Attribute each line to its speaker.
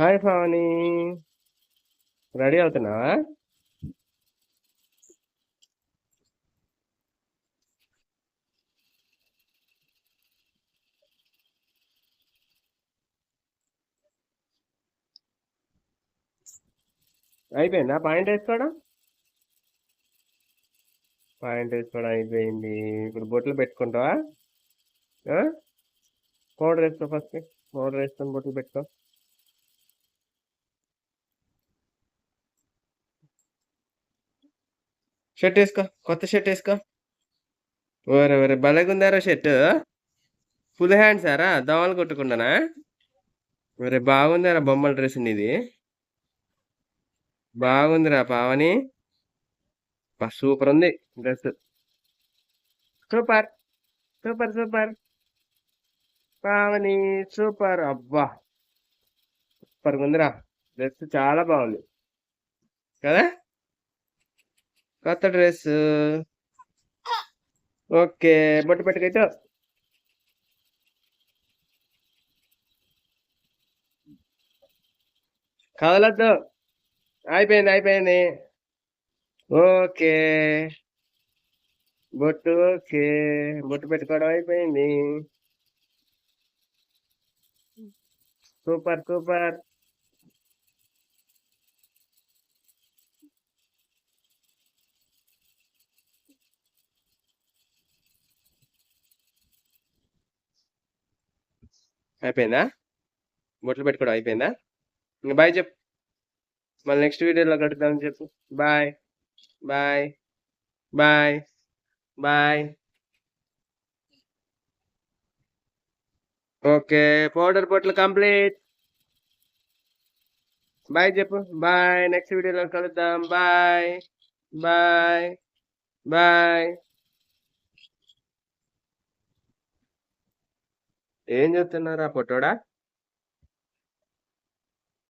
Speaker 1: Hi Pavani, ready అవుతున్నావా? అయిపోయిందా point వేసుకోవడం? Point వేసుకోవడం అయిపోయింది. ఇప్పుడు బొట్లు పెట్టుకుంటావా? ఆ? పౌడర్ వేసుకో ఫస్ట్. పౌడర్ వేసుకొని బొట్లు పెట్టుకో. షర్ట్ వేసుకో, కొత్త షర్ట్ వేసుకో. ఓరే ఓరే భలేగుందారా షర్ట్. ఫుల్ హ్యాండ్స్ సారా, దోమలు కొట్టుకుండానా? ఒరే బాగుందారా బొమ్మల డ్రెస్ నీది. బాగుందిరా పావని. సూపర్ ఉంది dress. Super super super. Pavani super. అబ్బా సూపర్ ఉందిరా. డ్రెస్ చాలా బాగుంది కదా. కొత్త డ్రెస్. ఓకే, బొట్టు పెట్టుకైతే. కదలద్దు. అయిపోయింది అయిపోయింది. ఓకే, బొట్టు ఓకే. బొట్టు పెట్టుకోవడం అయిపోయింది. Super super. అయిపోయిందా? బొట్లు పెట్టుకోవడం అయిపోయిందా? ఇంకా బాయ్ చెప్పు. మళ్ళీ నెక్స్ట్ వీడియోలో కలుద్దామని చెప్పు. Bye bye bye bye. Okay, powder బొట్లు కంప్లీట్. బాయ్ చెప్పు. బాయ్, నెక్స్ట్ వీడియోలో కలుద్దాం. Bye bye bye. ఏం చెప్తున్నారా పొట్టోడా?